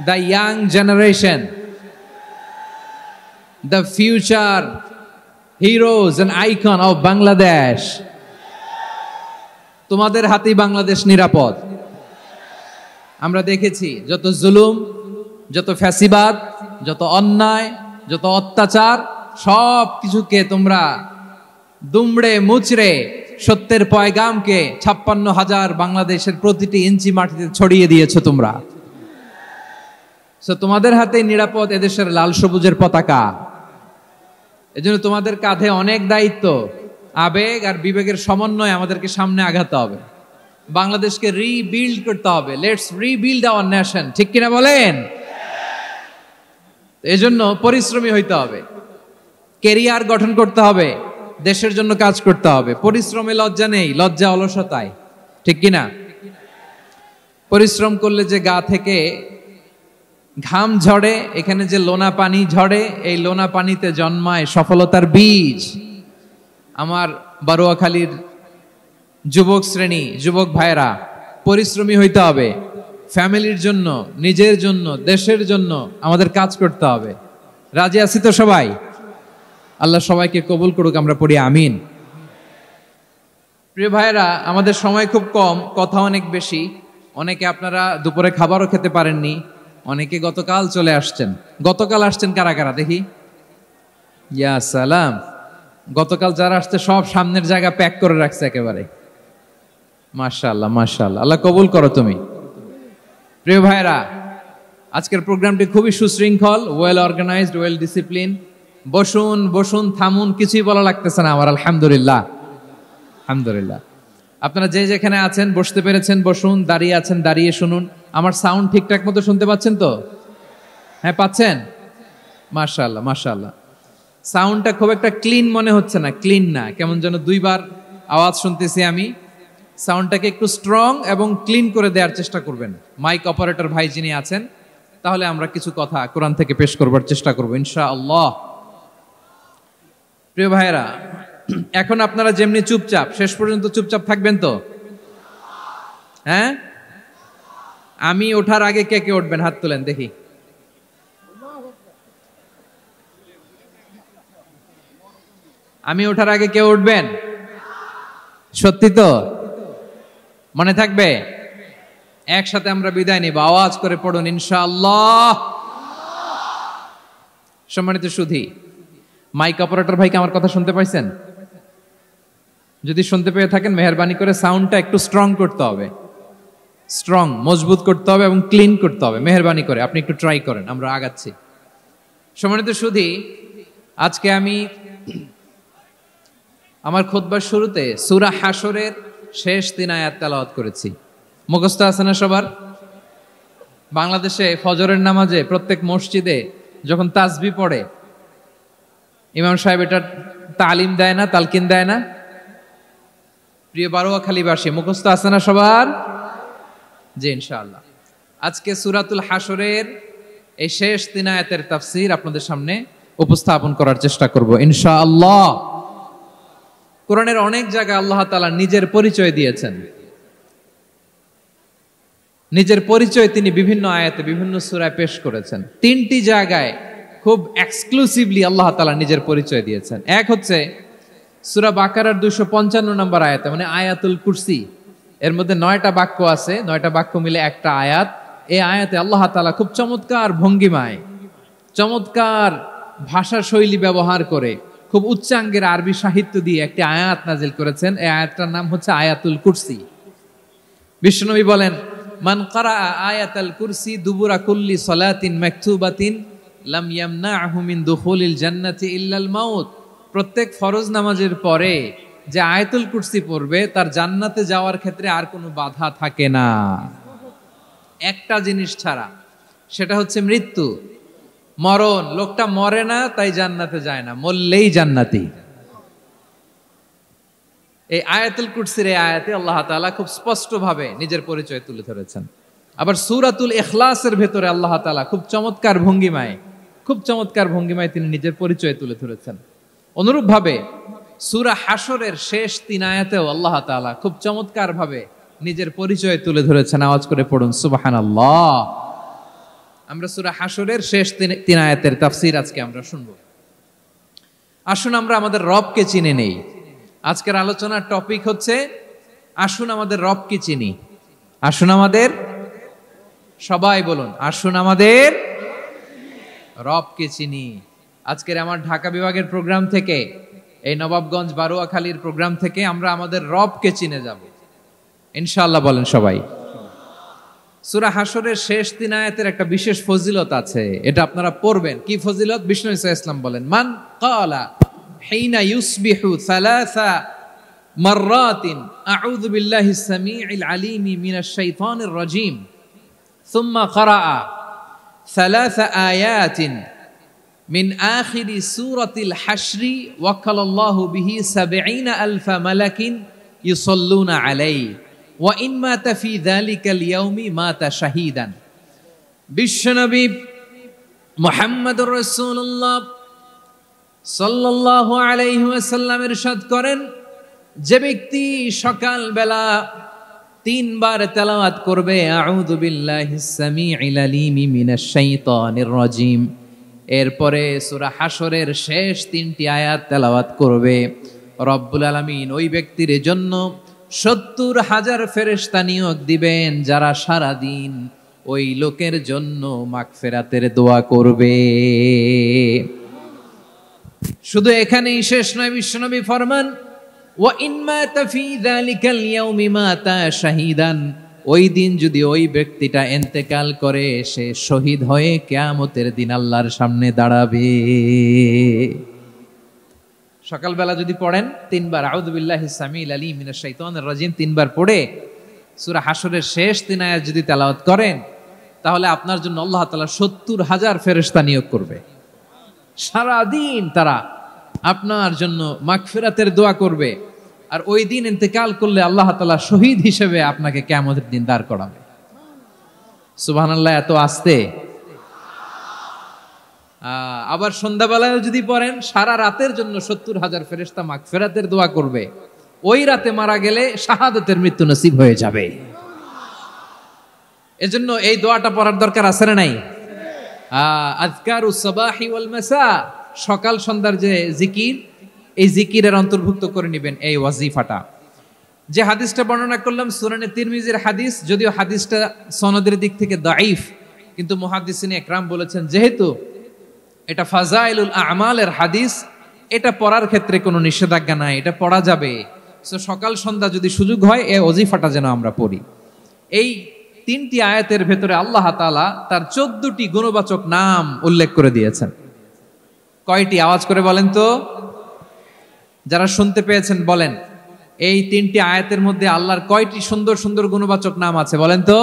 the young generation, the future heroes and icon of Bangladesh. তোমাদের হাতেই বাংলাদেশ নিরাপদ। আমরা দেখেছি যত জুলুম, যত ফ্যাসিবাদ, যত অন্যায়, যত অত্যাচার, সব কিছুকে তোমরা দুমড়ে মুচড়ে সত্যের পয়গামকে 56,000 বাংলাদেশের প্রতিটি ইঞ্চি মাটিতে ছড়িয়ে দিয়েছো তোমরা। তোমাদের হাতে নিরাপদ এদেশের লাল সবুজের পতাকা। এজন্য তোমাদের কাঁধে অনেক দায়িত্ব, আবেগ আর বিবেকের সমন্বয়ে আমাদেরকে সামনে আগাতে হবে। বাংলাদেশকে রিবিল্ড করতে হবে। লেটস রিবিল্ড আওয়ার নেশন, ঠিক কিনা বলেন? এজন্য পরিশ্রমী হইতে হবে, কেরিয়ার গঠন করতে হবে, দেশের জন্য কাজ করতে হবে। পরিশ্রমে লজ্জা নেই, লজ্জা অলসতায়, ঠিক কিনা? পরিশ্রম করলে যে গা থেকে ঘাম ঝরে, এখানে যে লোনা পানি ঝরে, এই লোনা পানিতে জন্মায় সফলতার বীজ। আমার বারুয়াখালীর যুবক শ্রেণী, যুবক ভাইরা, পরিশ্রমী হইতে হবে। ফ্যামিলির জন্য, নিজের জন্য, দেশের জন্য আমাদের কাজ করতে হবে। রাজি আছি তো সবাই? আল্লাহ সবাইকে কবুল করুক, আমরা পড়ি আমিন। প্রিয় ভাইরা, আমাদের সময় খুব কম, কথা অনেক বেশি। অনেকে আপনারা দুপুরে খাবারও খেতে পারেননি, অনেকে গতকাল চলে আসছেন। গতকাল আসছেন কারা কারা দেখি? ইয়া সালাম। গতকাল যারা আসছে সব সামনের জায়গা প্যাক করে রাখছে একেবারে। মাশাআল্লাহ, মাশাআল্লাহ, আল্লাহ কবুল করো তুমি। প্রিয় ভাইরা, আজকের প্রোগ্রামটি খুবই সুশৃঙ্খল, ওয়েল অর্গানাইজড, ওয়েল ডিসিপ্লিন। বসুন বসুন, থামুন, কিছুই বলা লাগতেছে না আমার। আলহামদুলিল্লাহ, আলহামদুলিল্লাহ। আপনারা যে যেখানে আছেন বসতে পেরেছেন বসুন, দাঁড়িয়ে আছেন দাঁড়িয়ে শুনুন। আমার সাউন্ড ঠিকঠাক মতো শুনতে পাচ্ছেন তো? হ্যাঁ, পাচ্ছেন? মাশাআল্লাহ, মাশাআল্লাহ। সাউন্ডটা খুব একটা ক্লিন মনে হচ্ছে না, ক্লিন না, কেমন যেন দুইবার আওয়াজ শুনতেছি আমি। সাউন্ডটাকে একটু স্ট্রং এবং ক্লিন করে দেওয়ার চেষ্টা করবেন মাইক অপারেটর ভাই যিনি আছেন। তাহলে আমরা কিছু কথা কোরআন থেকে পেশ করবার চেষ্টা করবো ইনশাআল্লাহ। প্রিয় ভাইয়েরা, এখন আপনারা যেমনি চুপচাপ, শেষ পর্যন্ত চুপচাপ থাকবেন তো? হ্যাঁ, আমি ওঠার আগে কে কে উঠবেন? হাত তোলেন দেখি। আমি ওঠার আগে কেউ উঠবেন? সত্যি তো? মনে থাকবে? একসাথে আমরা বিদায় নিব, আওয়াজ করে পড়ুন ইনশাআল্লাহ। সম্মানিত সুধী, মাইক অপারেটর ভাইকে আমার কথা শুনতে পাইছেন? যদি শুনতে পেয়ে থাকেন, মেহেরবানি করে সাউন্ডটা একটু স্ট্রং করতে হবে, স্ট্রং, মজবুত করতে হবে এবং ক্লিন করতে হবে। মেহেরবানি করে আপনি একটু ট্রাই করেন, আমরা আগাচ্ছি। সম্মানিত সুধী, আজকে আমি আমার খুতবার শুরুতে সূরা হাশরের শেষ 3 আয়াত তেলাওয়াত করেছি। মুখস্থ আছে না সবার? বাংলাদেশে ফজরের নামাজে প্রত্যেক মসজিদে যখন তাসবিহ পড়ে, ইমাম সাহেব এটা তালিম দেয় না, তালকিন দেয় না? প্রিয় বারুয়াখালীবাসী, মুখস্থ আছে না সবার? জি, ইনশাআল্লাহ। আজকে সূরাতুল হাশরের এই শেষ 3 আয়াতের তাফসীর আপনাদের সামনে উপস্থাপন করার চেষ্টা করব ইনশাআল্লাহ। কোরআনের অনেক জায়গায় আল্লাহ তাআলা নিজের পরিচয় দিয়েছেন। নিজের পরিচয় তিনি বিভিন্ন আয়াতে, বিভিন্ন সূরায় পেশ করেছেন। 3টি জায়গায় খুব এক্সক্লুসিভলি আল্লাহ তাআলা নিজের পরিচয় দিয়েছেন। এক হচ্ছে সূরা বাকারার 255 নম্বর আয়াতে, মানে আয়াতুল কুরসি। এর মধ্যে 9টা বাক্য আছে, 9টা বাক্য মিলে একটা আয়াত। এই আয়াতে আল্লাহ তাআলা খুব চমৎকার ভঙ্গিমায়, চমৎকার ভাষা শৈলী ব্যবহার করে, খুব উচ্চাঙ্গের আরবি সাহিত্য দিয়ে একটি আয়াত নাজিল করেছেন। এই আয়াতটার নাম হচ্ছে আয়াতুল কুরসি। বিশ্বনবী বলেন, মান ক্বারাআ আয়াতাল কুরসি দুবুরা কুল্লি সালাতিন মাকতুবাতিন লাম ইয়ামনাহু মিন দুখুলিল জান্নাতি ইল্লাল মাউত। প্রত্যেক ফরজ নামাজের পরে যে আয়াতুল কুরসি পড়বে, তার জান্নাতে যাওয়ার ক্ষেত্রে আর কোনো বাধা থাকে না, একটা জিনিস ছাড়া, সেটা হচ্ছে মৃত্যু, মরণ। লোকটা মরে না তাই জান্নাতে যায় না, মরলেই জান্নাতি। এই আয়াতুল কুরসির এই আয়াতে আল্লাহ তাআলা খুব স্পষ্টভাবে নিজের পরিচয় তুলে ধরেছেন। আবার সূরাতুল ইখলাসের ভেতরে আল্লাহ তাআলা খুব চমৎকার ভঙ্গিমায় তিনি নিজের পরিচয় তুলে ধরেছেন। অনুরূপভাবে সূরা হাশরের শেষ 3 আয়াতেও আল্লাহ তাআলা খুব চমৎকার ভাবে নিজের পরিচয় তুলে ধরেছেন। আওয়াজ করে পড়ুন সুবহানাল্লাহ। আমরা সূরা হাশরের শেষ তিন আয়াতের তাফসীর আজকে আমরা শুনবো। আসুন আমরা আমাদের রবকে চিনে নেই। আজকের আলোচনার টপিক হচ্ছে আসুন আমাদের রবকে চিনি। আসুন আমাদের, সবাই বলুন, আসুন আমাদের রবকে চিনি। আজকের আমার ঢাকা বিভাগের প্রোগ্রাম থেকে, এই নবাবগঞ্জ বারুয়াখালীর প্রোগ্রাম থেকে আমরা আমাদের রবকে চিনে যাব ইনশাআল্লাহ। বলেন সবাই। সূরা হাশরের শেষ তিন আয়াতের একটা বিশেষ ফজিলত আছে, এটা আপনারা পড়বেন। কি ফজিলত? বিষ্ণু ঈসা ইসলাম বলেন, মান ক্বালা হিনা ইউসবিহু সালাসা মাররাতিন আউযু বিল্লাহিস সামিউল আলিম মিনাশ শাইতানির রাজীম সুম্মা ক্বারাআ সালাসা আয়াতিন মিন আখিরি সূরাতিল হাশরি ওয়াক্কালাল্লাহু বিহি ৭০,০০০ মালাকিন ইউসাল্লুনা আলাইহি ওয়া ইন মাতা ফি যালিকাল ইয়াউমি মাতা শাহীদান। বিশ্বনবী মুহাম্মদুর রাসূলুল্লাহ সাল্লাল্লাহু আলাইহি ওয়াসাল্লাম ইরশাদ করেন, যে ব্যক্তি সকাল বেলা ৩ বার তেলাওয়াত করবে আউযু বিল্লাহিস সামিউল আলিম মিনাশ শাইতানির রাজীম, এরপরে সূরা হাশরের শেষ ৩টি আয়াত তেলাওয়াত করবে, রব্বুল আলামিন ওই ব্যক্তির জন্য ৭০,০০০ ফেরেশতা নিয়োগ দিবেন যারা সারা দিন ওই লোকের জন্য মাগফিরাতের দোয়া করবে। শুধু এখানেই শেষ নয়, বিশ্বনবী ফরমান, ওয়া ইন মাতা ফি যালিকাল ইয়াউমি মাতা শাহীদান, ওই দিন যদি ওই ব্যক্তিটা ইন্তেকাল করে সে শহীদ হয়ে কিয়ামতের দিন আল্লাহর সামনে দাঁড়াবে। সকালবেলা যদি পড়েন ৩ বার আউযু বিল্লাহিস সামিউল আলিম মিনাশ শাইতানির রাজীম ৩ বার পড়ে সূরা হাশরের শেষ ৩ আয়াত যদি তেলাওয়াত করেন, তাহলে আপনার জন্য আল্লাহ তাআলা ৭০,০০০ ফেরেশতা নিয়োগ করবে। সারা দিন তারা আপনার জন্য মাগফিরাতের দোয়া করবে, আর ওই দিন ইন্তেকাল করলে আল্লাহ তাআলা শহীদ হিসেবে আপনাকে কিয়ামতের দিন দাঁড় করাবে। সুবহানাল্লাহ, এত আস্তে। আবার সন্ধ্যাবেলায় যদি পড়েন, সারা রাতের জন্য ৭০,০০০ ফেরেশতা মাগফিরাতের দোয়া করবে। ওই রাতে মারা গেলে শাহাদাতের মৃত্যু নসিব হয়ে যাবে। এজন্য এই দোয়াটা পড়ার দরকার আছে না নাই? আযকারুস সাবাহি ওয়াল মাসা, সকাল সন্ধ্যার যে জিকির, এই জিকিরের অন্তর্ভুক্ত করে নেবেন এই ওয়াজিফাটা। যে হাদিসটা বর্ণনা করলাম সুনানে তিরমিজির হাদিস, যদিও হাদিসটা সনদের দিক থেকে দাঈফ, কিন্তু মুহাদ্দিসিনে ইকরাম বলেছেন যেহেতু এটা ফাজাইলুল আমালের হাদিস, এটা পড়ার ক্ষেত্রে কোনো নিষেধাজ্ঞা নাই, এটা পড়া যাবে। সো সকাল সন্ধ্যা যদি সুযোগ হয় এই ওয়াজিফাটা যেন আমরা পড়ি। এই ৩টি আয়াতের ভেতরে আল্লাহ তাআলা তার ১৪টি গুণবাচক নাম উল্লেখ করে দিয়েছেন। কয়টি? আওয়াজ করে বলেন তো, যারা শুনতে পেয়েছেন বলেন, এই ৩টি আয়াতের মধ্যে আল্লাহর কয়টি সুন্দর সুন্দর গুণবাচক নাম আছে বলেন তো?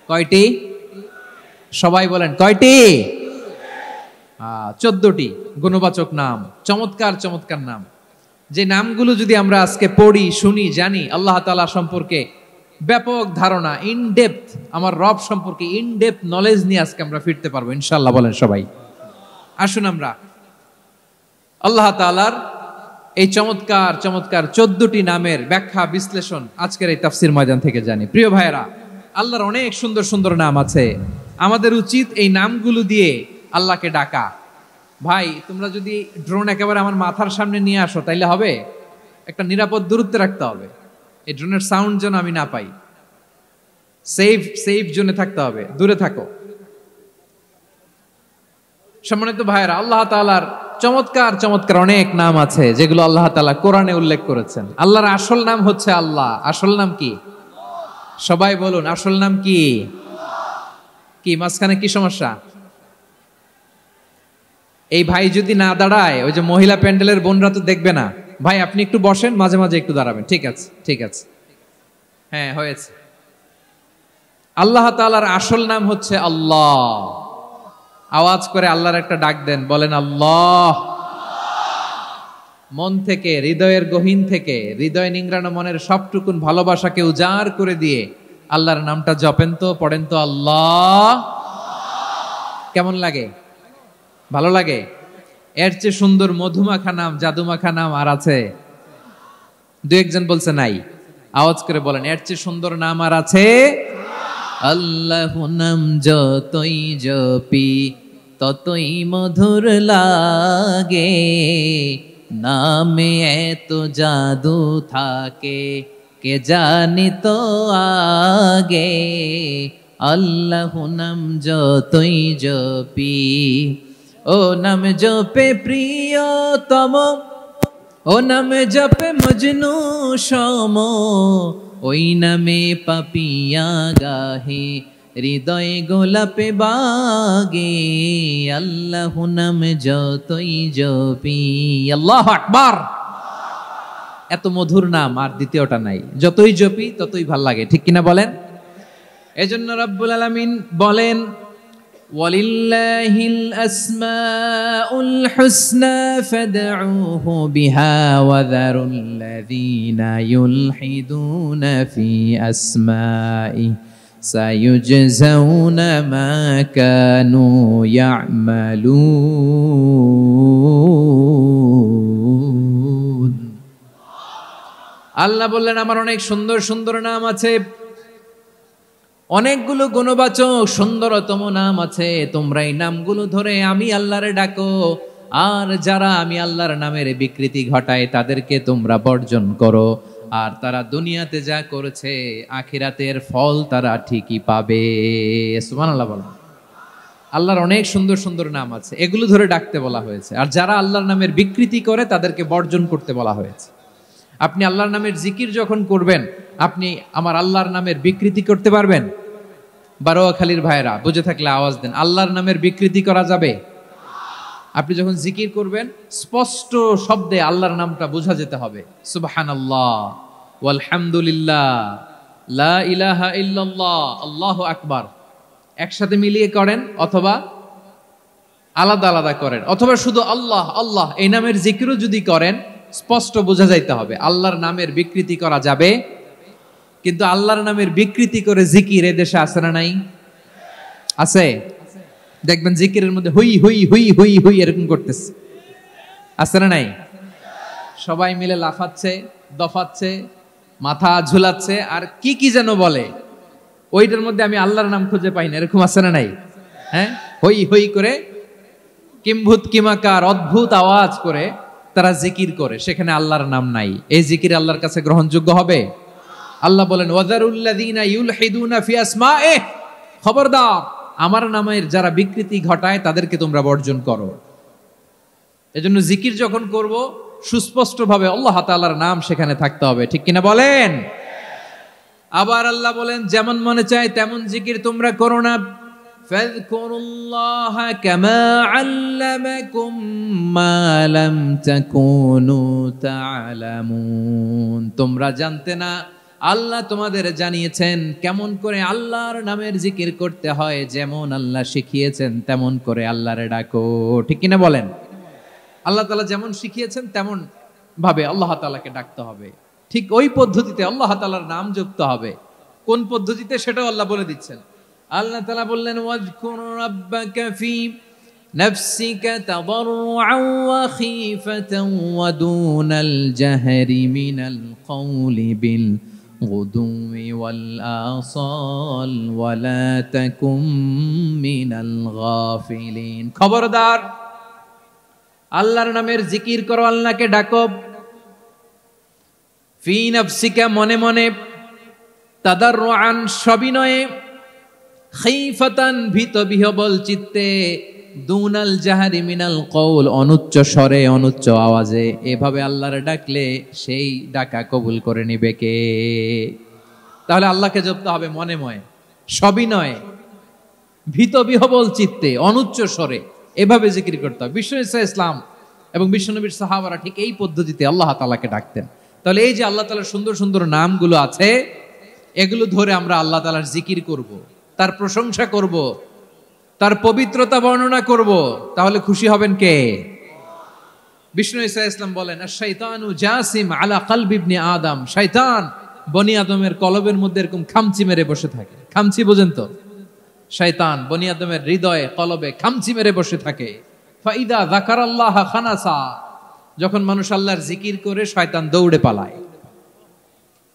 কয়টি? সবাই বলেন, কয়টি? ১৪টি গুণবাচক নাম, চমৎকার চমৎকার নাম। যে নামগুলো যদি আমরা আজকে পড়ি, শুনি, জানি, আল্লাহ তাআলা সম্পর্কে ব্যাপক ধারণা, ইন ডেপথ, আমার রব সম্পর্কে ইন ডেপথ নলেজ নিয়ে আজকে আমরা ফিরতে পারবো ইনশাআল্লাহ। বলেন সবাই। আসুন আমরা আল্লাহ তাআলার এই চমৎকার চমৎকার ১৪টি নামের ব্যাখ্যা বিশ্লেষণ আজকের এই তাফসীর ময়দান থেকে জানি। প্রিয় ভাইয়েরা, আল্লাহর অনেক সুন্দর সুন্দর নাম আছে, আমাদের উচিত এই নামগুলো দিয়ে আল্লাহকে ডাকা। ভাই, তোমরা যদি ড্রোন একেবারে আমার মাথার সামনে নিয়ে আসো তাইলে হবে? একটা নিরাপদ দূরত্বে রাখতে হবে, এই ড্রোনের সাউন্ড যেন আমি না পাই। সেফ জোনে থাকতে হবে, দূরে থাকো। সম্মানিত ভাইয়েরা, আল্লাহ তাআলার চমৎকার চমৎকার অনেক নাম আছে যেগুলো আল্লাহ তাআলা কোরআনে উল্লেখ করেছেন। আল্লাহর আসল নাম হচ্ছে আল্লাহ। আসল নাম কি? সবাই বলুন, আসল নাম কি? কি মাঝখানে কি সমস্যা? এই ভাই যদি না দাঁড়ায়, ওই যে মহিলা প্যান্ডেলের বোনরা তো দেখবে না। ভাই আপনি একটু বসেন, মাঝে মাঝে একটু দাঁড়াবেন। ঠিক আছে, ঠিক আছে, হ্যাঁ হয়েছে। আল্লাহ তাআলার আসল নাম হচ্ছে আল্লাহ। আওয়াজ করে আল্লাহর একটা ডাক দেন, বলেন আল্লাহ। মন থেকে, হৃদয়ের গহীন থেকে, হৃদয় নিংড়ানো মনের সবটুকুন ভালোবাসাকে উজাড় করে দিয়ে আল্লাহর নামটা জপেন তো, পড়েন তো আল্লাহ। কেমন লাগে? ভালো লাগে? এর চেয়ে সুন্দর মধুমাখা নাম, জাদুমাখা নাম আর আছে? দু একজন বলছে নাই। আওয়াজ করে বলেন, এর চেয়ে সুন্দর নাম আর আছে? আল্লাহ নাম যতই জপি ততই মধুর লাগে, নামে এত জাদু থাকে কে জানি তো আগে। আল্লাহ নাম যতই জপি, ও নাম জপে প্রিয়তম, ও নাম জপে মজনু সম, ওই নামে পাপিয়া গাহে হৃদয় গোলাপে বাগে। আল্লাহ নাম যতই জপি, আল্লাহু আকবার। এত মধুর নাম আর দ্বিতীয়টা নাই, যতই জপি ততই ভাল লাগে, ঠিক কিনা বলেন? এজন্য রব্বুল আলামিন বলেন, ওয়ালিল্লাহিল আসমাউল হুসনা ফাদউহু বিহা ওয়া যারুল্লাযীনা ইউলহিদুনা ফি আসমাই সায়ুজজাউনা মা কানু ইয়ামালুন। আল্লাহ বললেন, আমার অনেক সুন্দর সুন্দর নাম আছে, অনেকগুলো গুণবাচক সুন্দরতম নাম আছে, তোমরা এই নামগুলো ধরে আমি আল্লাহরে ডাকো, আর যারা আমি আল্লাহর নামের বিকৃতি ঘটায় তাদেরকে তোমরা বর্জন করো, আর তারা দুনিয়াতে যা করেছে আখিরাতের ফল তারা ঠিকই পাবে। সুবহানাল্লাহ বলেন। আল্লাহর অনেক সুন্দর সুন্দর নাম আছে, এগুলো ধরে ডাকতে বলা হয়েছে, আর যারা আল্লাহর নামের বিকৃতি করে তাদেরকে বর্জন করতে বলা হয়েছে। আপনি আল্লাহর নামের জিকির যখন করবেন, আপনি আমার আল্লাহর নামের বিকৃতি করতে পারবেন? বারোয়াখালীর ভাইরা বুঝে থাকলে আওয়াজ দেন, আল্লাহর নামের বিকৃতি করা যাবে? আপনি যখন জিকির করবেন স্পষ্ট শব্দে আল্লাহর নামটা বোঝা যেতে হবে। সুবহানাল্লাহ, ওয়ালহামদুলিল্লাহ, লা ইলাহা ইল্লাল্লাহ, আল্লাহু আকবার, একসাথে মিলিয়ে করেন অথবা আলাদা আলাদা করেন, অথবা শুধু আল্লাহ আল্লাহ এই নামের জিকিরও যদি করেন স্পষ্ট বোঝা যাইতে হবে। আল্লাহর নামের বিকৃতি করা যাবে, কিন্তু আল্লাহর নামের বিকৃতি করে জিকির এদেশে আছে না নাই? আছে। দেখবেন জিকিরের মধ্যে হুই হুই হুই হুই হুই এরকম করতেছে, আছে না নাই? সবাই মিলে লাফাচ্ছে, দফাচ্ছে, মাথা ঝুলাচ্ছে, আর কি কি যেন বলে, ওইটার মধ্যে আমি আল্লাহর নাম খুঁজে পাই না, এরকম আছে না নাই? হ্যাঁ, হই হই করে কিম্ভূত কিমাকার অদ্ভুত আওয়াজ করে তারা জিকির করে, সেখানে আল্লাহর নাম নাই। এই জিকির আল্লাহর কাছে গ্রহণযোগ্য হবে? আল্লাহ বলেন, ওয়াযারুল্লাযীনা ইউলহিদুনা ফি আসমাইহি, খবরদার আমার নামের যারা বিকৃতি ঘটায় তাদেরকে তোমরা বর্জন করো। এজন্য জিকির যখন করব সুস্পষ্ট ভাবে আল্লাহ তাআলার নাম সেখানে থাকতে হবে, ঠিক কিনা বলেন? আবার আল্লাহ বলেন, যেমন মনে চায় তেমন জিকির তোমরা করো না। ফাযকুরুল্লাহা কামা আল্লামাকুম মা লাম তাকুনু তা'লামুন, তোমরা জানতে না, আল্লাহ তোমাদের জানিয়েছেন কেমন করে আল্লাহর নামের জিকির করতে হয়, যেমন আল্লাহ শিখিয়েছেন তেমন করে আল্লাহরে ডাকো, ঠিক কিনা বলেন? আল্লাহ তাআলা যেমন শিখিয়েছেন তেমন ভাবে আল্লাহ তাআলাকে ডাকতে হবে, ঠিক ওই পদ্ধতিতে আল্লাহ তাআলার নাম যুক্ত হবে। কোন পদ্ধতিতে সেটাও আল্লাহ বলে দিচ্ছেন। আল্লাহ তাআলা বললেন, ওয়াজকুর রাব্বাকা ফি নাফসিকা তাদাররুআন ওয়া খীফাতান ওয়া দুনাল জাহরি মিনাল কওলি বিল গুদুই ওয়াল আসাল ওয়া লা তাকুম মিনাল গাফিলিন। খবরদার আল্লাহর নামের জিকির করো, আল্লাহকে ডাকো। ফি নাফসিকা মনে মনে, তাদাররুআন সবিনয়ে, খীফাতান ভীত বিহবল চিত্তে, দুনাল জাহারি মিনাল কওল অনুচ্চ স্বরে অনুচ্চ আওয়াজে। এভাবে আল্লাহরে ডাকলে সেই ডাকা কবুল করে নিবে কে? তাহলে আল্লাহকে জপতে হবে মনে মনে, সবিনয়ে, ভীত বিহবল চিত্তে, অনুচ্চ স্বরে, এভাবে জিকির করতে হবে। বিশ্বনবী ইসলাম এবং বিশ্বনবীর সাহাবারা ঠিক এই পদ্ধতিতে আল্লাহ তাআলাকে ডাকতেন। তাহলে এই যে আল্লাহ তাআলার সুন্দর সুন্দর নামগুলো আছে, এগুলো ধরে আমরা আল্লাহ তাআলার জিকির করব, তার প্রশংসা করব, তার পবিত্রতা বর্ণনা করব, তাহলে খুশি হবেন কে? বিষ্ণু ঈসা ইসলাম বলেন, আশ-শাইতানু জাসিম আলা কলবি ইবনে আদম, শয়তান বনি আদমের কলবের মধ্যে এরকম খামচি মেরে বসে থাকে। খামচি বোঝেন তো? শয়তান বনি আদমের হৃদয়ে কলবে খামচি মেরে বসে থাকে। ফাইদা যাকারাল্লাহ খানাসা, যখন মানুষ আল্লাহর জিকির করে শয়তান দৌড়ে পালায়।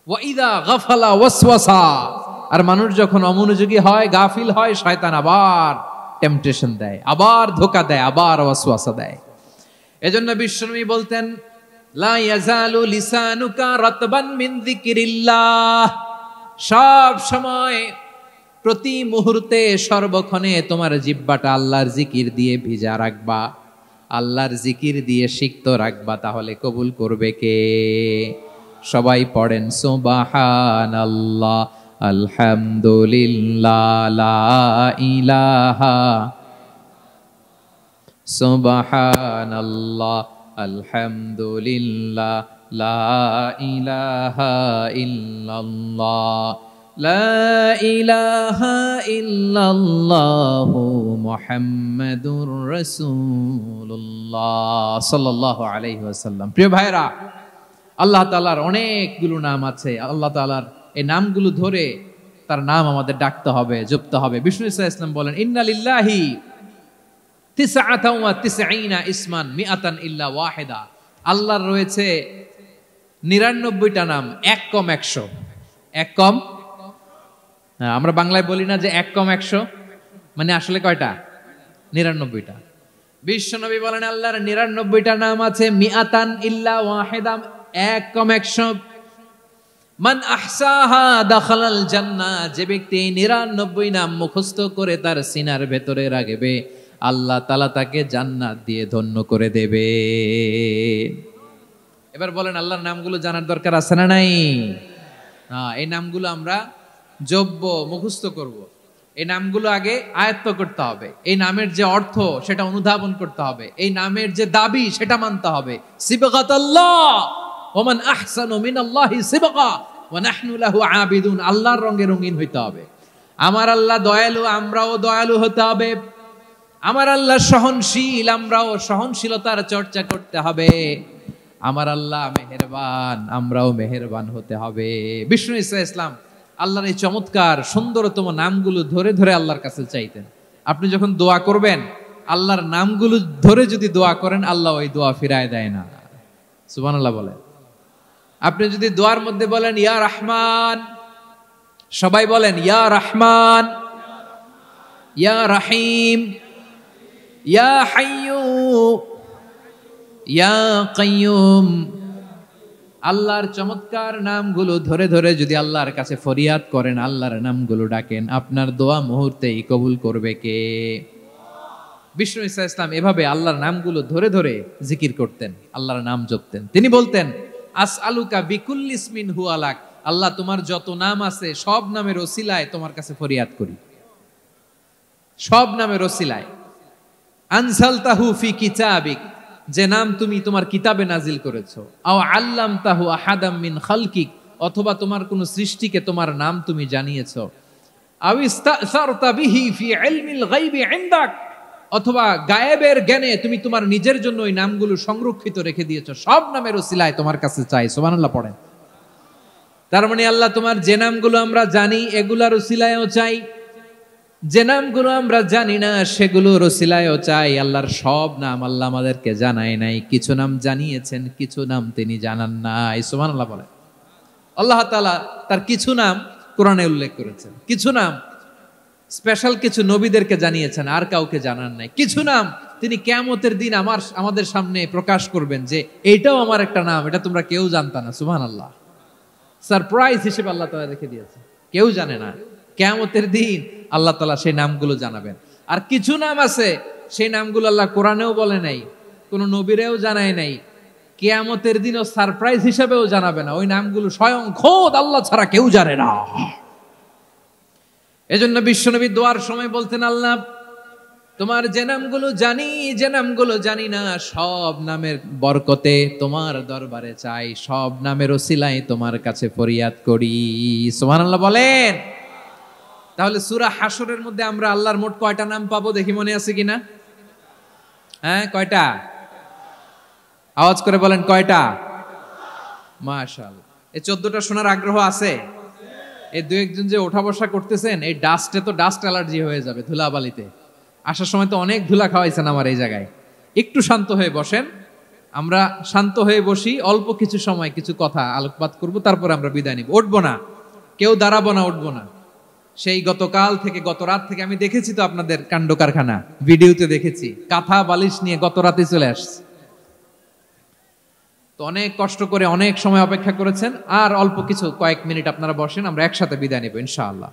ওয়া ইদা গাফালা ওয়াসওয়াসা, আর মানুষ যখন অমনোযোগী হয়, গাফিল হয়, শয়তান আবার টেম্পটেশন দেয়, আবার ধোঁকা দেয়, আবার ওয়াসওয়াসা দেয়। এজন্য বিশ্বনবী বলতেন, লা ইয়াজালু লিসানুকা রাতবান মিন যিকরিল্লাহ, সব সময় প্রতি মুহূর্তে সর্বক্ষণে তোমার জিহ্বাটা আল্লাহর জিকির দিয়ে ভিজা রাখবা, আল্লাহর জিকির দিয়ে সিক্ত রাখবা, তাহলে কবুল করবে কে? সবাই পড়েন সুবহানাল্লাহ, আলহামদুলিল্লাহ, লা ইলাহা, সুবহানাল্লাহ, আলহামদুলিল্লাহ, লা ইলাহা ইল্লাল্লাহ, লা ইলাহা ইল্লাল্লাহু মুহাম্মাদুর রাসূলুল্লাহ সাল্লাল্লাহু আলাইহি ওয়াসাল্লাম। প্রিয় ভাইরা, আল্লাহ তাআলার অনেকগুলো নাম আছে। আল্লাহ তাআলার এই নামগুলো ধরে তার নাম আমাদের ডাকতে হবে, জপতে হবে। বিষ্ণু ইসলাম বলেন, ইন্না লিল্লাহি তিসআতান ওয়া তিসঈনা ইসমান মিআতান ইল্লা ওয়াহিদা। আল্লাহর রয়েছে 99টা নাম, এক কম 100। এক কম, আমরা বাংলায় বলি না যে এক কম 100, মানে আসলে কয়টা? 99টা। বিশ্বনবী বলেন আল্লাহর 99টা নাম আছে, মিআতান ইল্লা ওয়াহিদা, এক কম 100। মান আহসাহা দাখালাল জান্নাহ, যে ব্যক্তি 99 নাম মুখস্থ করে তার সিনার ভেতরে রাখবে, আল্লাহ তাআলা তাকে জান্নাত দিয়ে ধন্য করে দেবে। এবার বলেন, আল্লাহর নামগুলো জানার দরকার আছে না নাই? এই নামগুলো আমরা জপব, মুখস্থ করব। এই নামগুলো আগে আয়ত্ত করতে হবে। এই নামের যে অর্থ সেটা অনুধাবন করতে হবে। এই নামের যে দাবি সেটা মানতে হবে। সিবগাতাল্লাহ ওয়া মান আহসানু মিনাল্লাহি সিবগা ওয়া নাহনু লাহু আবিদুন। আল্লাহর রঙে রঙিন হইতে হবে। আমার আল্লাহ দয়ালু, আমরাও দয়ালু হতে হবে। আমার আল্লাহ সহনশীল, আমরাও সহনশীলতার চর্চা করতে হবে। আমার আল্লাহ মেহেরবান, আমরাও মেহেরবান হতে হবে। বিষ্ণু ইসলাম আল্লাহর এই চমৎকার সুন্দরতম নামগুলো ধরে ধরে আল্লাহর কাছে চাইতেন। আপনি যখন দোয়া করবেন, আল্লাহর নামগুলো ধরে যদি দোয়া করেন, আল্লাহ ওই দোয়া ফিরায় দেয় না। সুবহানাল্লাহ বলেন। আপনি যদি দোয়ার মধ্যে বলেন ইয়া রহমান, সবাই বলেন ইয়া রহমান, ইয়া রহিম, ইয়া হাইয়্যু, ইয়া কাইয়্যুম, আল্লাহর চমৎকার নামগুলো ধরে ধরে যদি আল্লাহর কাছে ফরিয়াদ করেন, আল্লাহর নামগুলো ডাকেন, আপনার দোয়া মুহূর্তেই কবুল করবে কে? বিষ্ণু ইসলাম এভাবে আল্লাহর নামগুলো ধরে ধরে জিকির করতেন, আল্লাহর নাম জপতেন। তিনি বলতেন, আসআলুকা বিকুল্লি ইসমিন হুয়া লাক, আল্লাহ তোমার যত নাম আছে সব নামের ওসিলায় তোমার কাছে ফরিয়াদ করি, সব নামের ওসিলায়। আনজালতাহু ফি কিতাবিক, যে নাম তুমি তোমার কিতাবে নাজিল করেছো। আও আল্লামতাহু আহাদাম মিন খালকিক, অথবা তোমার কোন সৃষ্টিকে তোমার নাম তুমি জানিয়েছো। আও ইস্তাসারতা বিহি ফি ইলমিল গায়বি ইনদাক, অথবা গায়েবের জ্ঞানে তুমি তোমার নিজের জন্য ওই নামগুলো সংরক্ষিত রেখে দিয়েছো। সব নামের ওসিলায় তোমার কাছে চাই। সুবহানাল্লাহ পড়েন। তার মানে আল্লাহ তোমার যে নামগুলো আমরা জানি এগুলার ওসিলায়ও চাই, যে নামগুলো আমরা জানি না সেগুলোর ওসিলায়ও চাই। আল্লাহর সব নাম আল্লাহ আমাদেরকে জানায় নাই, কিছু নাম জানিয়েছেন, কিছু নাম তিনি জানান নাই। সুবহানাল্লাহ বলেন। আল্লাহ তাআলা তার কিছু নাম কোরআনে উল্লেখ করেছেন, কিছু নাম স্পেশাল কিছু নবীদেরকে জানিয়েছেন, আর কাউকে জানান নাই। কিছু নাম তিনি কিয়ামতের দিন আমাদের সামনে প্রকাশ করবেন যে এইটাও আমার একটা নাম, এটা তোমরা কেউ জানতা না। সুবহানাল্লাহ, সারপ্রাইজ হিসেবে আল্লাহ তাআলা রেখে দিয়েছে, কেউ জানে না। কিয়ামতের দিন আল্লাহ তাআলা সেই নামগুলো জানাবেন। আর কিছু নাম আছে সেই নামগুলো আল্লাহ কোরআনেও বলে নাই, কোন নবীরেও জানায় নাই, কিয়ামতের দিনও সারপ্রাইজ হিসেবেও জানাবে না। ওই নামগুলো স্বয়ং খোদ আল্লাহ ছাড়া কেউ জানে না। এজন্য বিশ্বনবী দোয়ার সময় বলতেন, আল্লাহ তোমার যে নামগুলো জানি, যে নামগুলো জানি না, সব নামের বরকতে তোমার দরবারে চাই, সব নামের ওসিলায় তোমার কাছে ফরিয়াদ করি। সুবহানাল্লাহ বলেন। তাহলে সূরা হাশরের মধ্যে আমরা আল্লাহর মোট কয়টা নাম পাবো দেখি, মনে আছে কিনা? হ্যাঁ, কয়টা? আওয়াজ করে বলেন কয়টা? মাশাআল্লাহ। এই 14টা শোনার আগ্রহ আছে? এই দু একজন যে ওঠা বসা করতেছেন, এই ডাস্টে তো ডাস্ট অ্যালার্জি হয়ে যাবে, ধুলাবালিতে। আসার সময় তো অনেক ধুলা খাওয়াইছেন আমার এই জায়গায়। একটু শান্ত হয়ে বসেন, আমরা শান্ত হয়ে বসি, অল্প কিছু সময় কিছু কথা আলোকপাত করব, তারপরে আমরা বিদায় নিব। উঠবো না, কেউ দাঁড়াবো না, উঠবো না। সেই গতকাল থেকে, গত রাত থেকে আমি দেখেছি তো আপনাদের কাণ্ড কারখানা, ভিডিওতে দেখেছি, কাঁথা বালিশ নিয়ে গত রাতে চলে আসছে। তো অনেক কষ্ট করে অনেক সময় অপেক্ষা করেছেন, আর অল্প কিছু কয়েক মিনিট আপনারা বসেন, আমরা একসাথে বিদায় নেব ইনশাআল্লাহ।